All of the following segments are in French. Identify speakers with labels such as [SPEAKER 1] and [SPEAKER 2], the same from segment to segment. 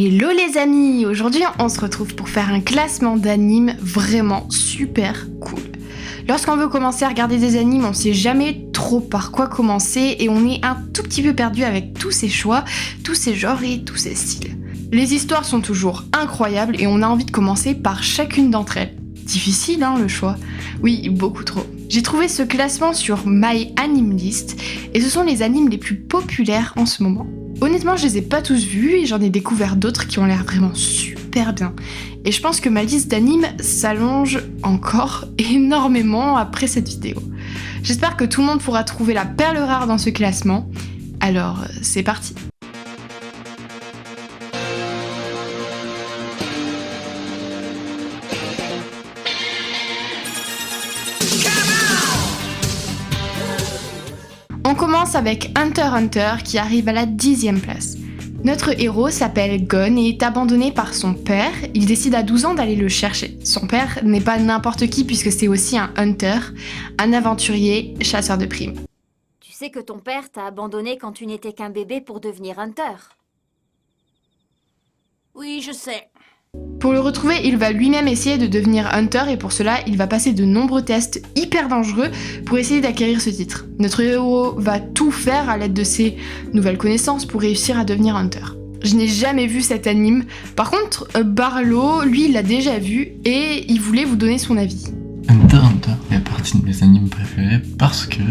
[SPEAKER 1] Hello les amis, aujourd'hui on se retrouve pour faire un classement d'animes vraiment super cool. Lorsqu'on veut commencer à regarder des animes, on sait jamais trop par quoi commencer et on est un tout petit peu perdu avec tous ces choix, tous ces genres et tous ces styles. Les histoires sont toujours incroyables et on a envie de commencer par chacune d'entre elles. Difficile le choix? Oui, beaucoup trop. J'ai trouvé ce classement sur My Anime List et ce sont les animes les plus populaires en ce moment. Honnêtement, je les ai pas tous vus et j'en ai découvert d'autres qui ont l'air vraiment super bien. Et je pense que ma liste d'animes s'allonge encore énormément après cette vidéo. J'espère que tout le monde pourra trouver la perle rare dans ce classement. Alors, c'est parti. On commence avec Hunter x Hunter qui arrive à la 10e place. Notre héros s'appelle Gon et est abandonné par son père. Il décide à 12 ans d'aller le chercher. Son père n'est pas n'importe qui puisque c'est aussi un hunter, un aventurier, chasseur de primes.
[SPEAKER 2] Tu sais que ton père t'a abandonné quand tu n'étais qu'un bébé pour devenir hunter. Oui, je sais.
[SPEAKER 1] Pour le retrouver, il va lui-même essayer de devenir hunter et pour cela, il va passer de nombreux tests hyper dangereux pour essayer d'acquérir ce titre. Notre héros va tout faire à l'aide de ses nouvelles connaissances pour réussir à devenir hunter. Je n'ai jamais vu cet anime. Par contre, Barlow, lui, il l'a déjà vu et il voulait vous donner son avis.
[SPEAKER 3] Hunter x Hunter fait partie de mes animes préférés parce que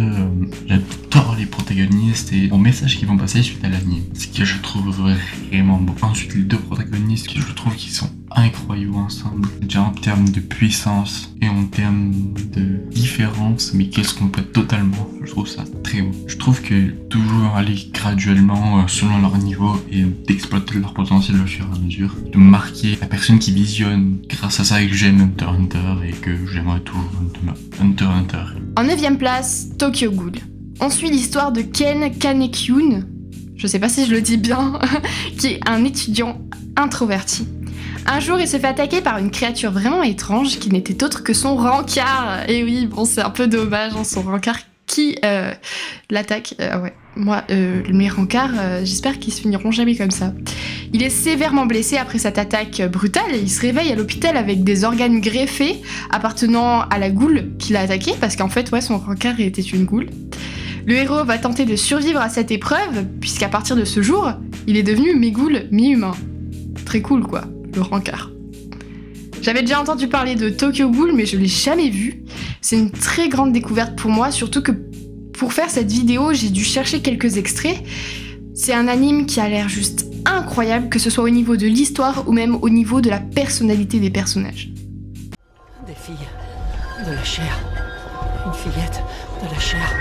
[SPEAKER 3] j'adore les protagonistes et mon message qu'ils vont passer suite à l'anime. Ce que je trouve vraiment beau. Ensuite, les deux protagonistes que je trouve qu'ils sont incroyables ensemble. Déjà en termes de puissance et en termes de différence, mais qu'elles se complètent totalement. Je trouve ça très beau. Je trouve que toujours aller graduellement selon leur niveau et d'exploiter leur potentiel au fur et à mesure, de marquer la personne qui visionne. Grâce à ça que j'aime Hunter x Hunter et que j'aimerais tout Hunter x Hunter.
[SPEAKER 1] En 9e place, Tokyo Ghoul. On suit l'histoire de Ken Kanekyun, je sais pas si je le dis bien, qui est un étudiant introverti. Un jour, il se fait attaquer par une créature vraiment étrange qui n'était autre que son rencard. Et oui, bon, c'est un peu dommage, son rencard qui l'attaque. Ouais, moi, mes rencards, j'espère qu'ils se finiront jamais comme ça. Il est sévèrement blessé après cette attaque brutale et il se réveille à l'hôpital avec des organes greffés appartenant à la goule qui l'a attaqué parce qu'en fait, ouais, son rencard était une goule. Le héros va tenter de survivre à cette épreuve puisqu'à partir de ce jour, il est devenu mi-goule, mi-humain. Très cool quoi, le rencard. J'avais déjà entendu parler de Tokyo Ghoul mais je l'ai jamais vu. C'est une très grande découverte pour moi, surtout que pour faire cette vidéo, j'ai dû chercher quelques extraits. C'est un anime qui a l'air juste incroyable, que ce soit au niveau de l'histoire ou même au niveau de la personnalité des personnages.
[SPEAKER 4] Des filles, de la chair, une fillette, de la chair,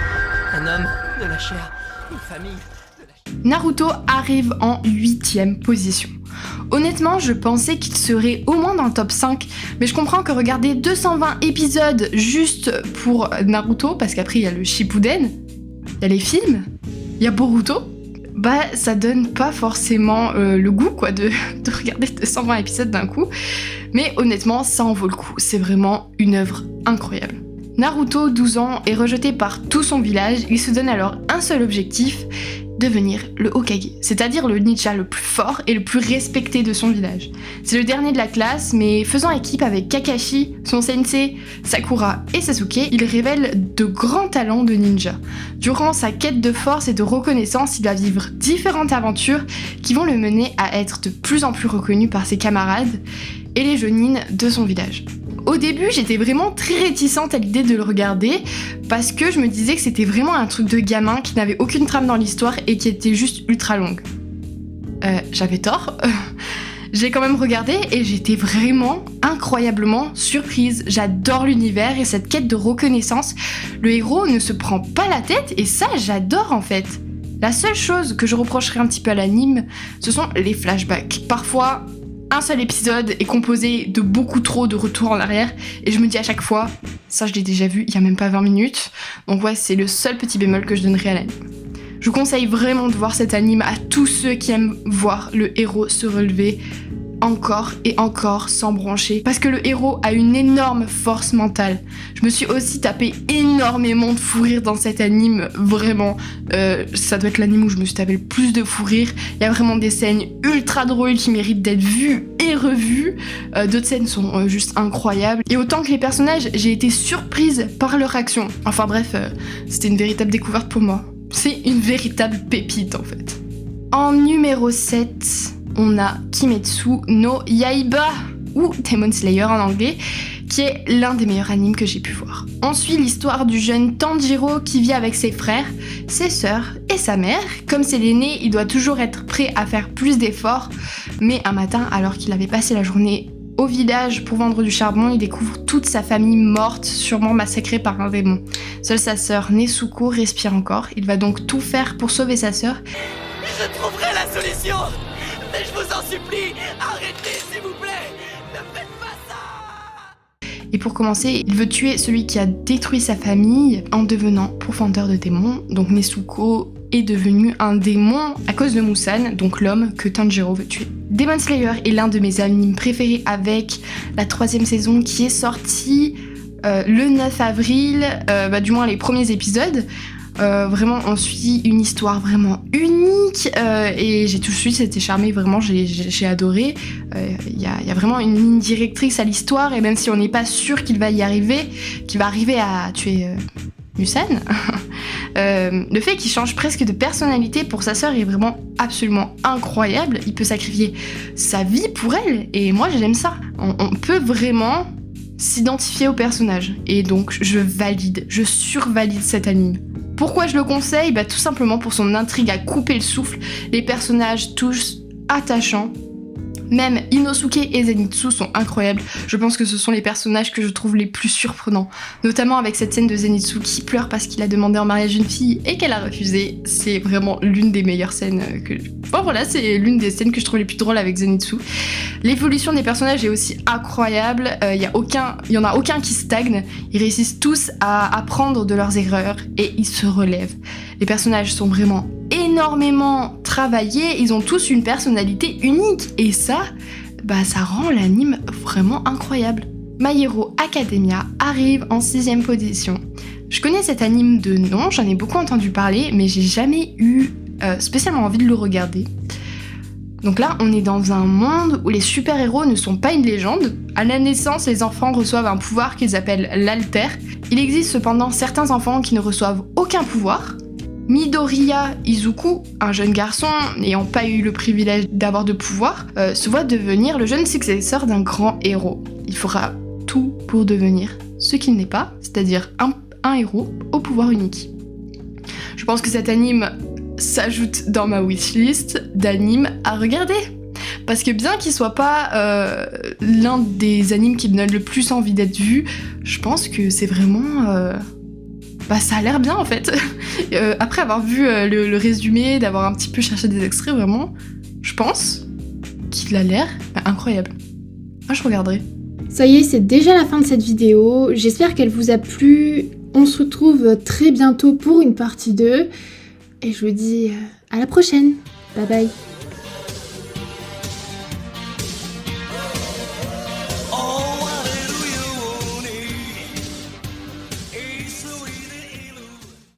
[SPEAKER 4] un homme, de la chair, une famille, de la chair.
[SPEAKER 1] Naruto arrive en 8e position. Honnêtement, je pensais qu'il serait au moins dans le top 5, mais je comprends que regarder 220 épisodes juste pour Naruto, parce qu'après il y a le Shippuden, il y a les films, il y a Boruto, bah ça donne pas forcément le goût quoi de regarder 220 épisodes d'un coup, mais honnêtement ça en vaut le coup, c'est vraiment une œuvre incroyable. Naruto, 12 ans, est rejeté par tout son village, il se donne alors un seul objectif, devenir le Hokage, c'est-à-dire le ninja le plus fort et le plus respecté de son village. C'est le dernier de la classe, mais faisant équipe avec Kakashi, son sensei, Sakura et Sasuke, il révèle de grands talents de ninja. Durant sa quête de force et de reconnaissance, il va vivre différentes aventures qui vont le mener à être de plus en plus reconnu par ses camarades et les jonin de son village. Au début, j'étais vraiment très réticente à l'idée de le regarder parce que je me disais que c'était vraiment un truc de gamin qui n'avait aucune trame dans l'histoire et qui était juste ultra longue. J'avais tort. J'ai quand même regardé et j'étais vraiment incroyablement surprise. J'adore l'univers et cette quête de reconnaissance. Le héros ne se prend pas la tête et ça, j'adore en fait. La seule chose que je reprocherais un petit peu à l'anime, ce sont les flashbacks. Parfois, un seul épisode est composé de beaucoup trop de retours en arrière et je me dis à chaque fois, ça je l'ai déjà vu il y a même pas 20 minutes, donc ouais c'est le seul petit bémol que je donnerai à l'anime. Je vous conseille vraiment de voir cet anime à tous ceux qui aiment voir le héros se relever encore et encore sans broncher parce que le héros a une énorme force mentale. Je me suis aussi tapé énormément de fou rire dans cet anime, vraiment. Ça doit être l'anime où je me suis tapé le plus de fou rire. Il y a vraiment des scènes ultra drôles qui méritent d'être vues et revues. D'autres scènes sont juste incroyables. Et autant que les personnages, j'ai été surprise par leur action. Enfin bref, c'était une véritable découverte pour moi. C'est une véritable pépite en fait. En numéro 7, on a Kimetsu no Yaiba, ou Demon Slayer en anglais, qui est l'un des meilleurs animes que j'ai pu voir. On suit l'histoire du jeune Tanjiro qui vit avec ses frères, ses sœurs et sa mère. Comme c'est l'aîné, il doit toujours être prêt à faire plus d'efforts, mais un matin, alors qu'il avait passé la journée au village pour vendre du charbon, il découvre toute sa famille morte, sûrement massacrée par un démon. Seule sa sœur Nezuko respire encore. Il va donc tout faire pour sauver sa sœur.
[SPEAKER 4] Je trouverai la solution. Mais je vous en supplie, arrêtez s'il vous plaît. Ne faites pas ça.
[SPEAKER 1] Et pour commencer, il veut tuer celui qui a détruit sa famille en devenant pourfendeur de démons. Donc Nezuko est devenu un démon à cause de Muzan, donc l'homme que Tanjiro veut tuer. Demon Slayer est l'un de mes animes préférés avec la 3e saison qui est sortie le 9 avril, du moins les premiers épisodes. Vraiment, on suit une histoire vraiment unique et j'ai tout de suite été charmée, vraiment, j'ai adoré. Il y a vraiment une ligne directrice à l'histoire et même si on n'est pas sûr qu'il va arriver à tuer Muzan, le fait qu'il change presque de personnalité pour sa sœur est vraiment absolument incroyable. Il peut sacrifier sa vie pour elle et moi j'aime ça. On peut vraiment s'identifier au personnage et donc je survalide cet anime. Pourquoi je le conseille ? Tout simplement pour son intrigue à couper le souffle, les personnages tous attachants. Même Inosuke et Zenitsu sont incroyables. Je pense que ce sont les personnages que je trouve les plus surprenants. Notamment avec cette scène de Zenitsu qui pleure parce qu'il a demandé en mariage une fille et qu'elle a refusé. C'est vraiment l'une des meilleures scènes que... Bon voilà, c'est l'une des scènes que je trouve les plus drôles avec Zenitsu. L'évolution des personnages est aussi incroyable. Il y en a aucun qui stagne. Ils réussissent tous à apprendre de leurs erreurs et ils se relèvent. Les personnages sont vraiment énormément travaillés, ils ont tous une personnalité unique et ça rend l'anime vraiment incroyable. My Hero Academia arrive en 6e position. Je connais cet anime de nom, j'en ai beaucoup entendu parler, mais j'ai jamais eu spécialement envie de le regarder. Donc là, on est dans un monde où les super-héros ne sont pas une légende. À la naissance, les enfants reçoivent un pouvoir qu'ils appellent l'alter. Il existe cependant certains enfants qui ne reçoivent aucun pouvoir. Midoriya Izuku, un jeune garçon n'ayant pas eu le privilège d'avoir de pouvoir, se voit devenir le jeune successeur d'un grand héros. Il fera tout pour devenir ce qu'il n'est pas, c'est-à-dire un héros au pouvoir unique. Je pense que cet anime s'ajoute dans ma wishlist d'animes à regarder. Parce que bien qu'il soit pas l'un des animes qui me donne le plus envie d'être vu, je pense que c'est vraiment... ça a l'air bien en fait. Après avoir vu le résumé, d'avoir un petit peu cherché des extraits, vraiment, je pense qu'il a l'air incroyable. Moi je regarderai.
[SPEAKER 5] Ça y est, c'est déjà la fin de cette vidéo. J'espère qu'elle vous a plu. On se retrouve très bientôt pour une partie 2. Et je vous dis à la prochaine. Bye bye.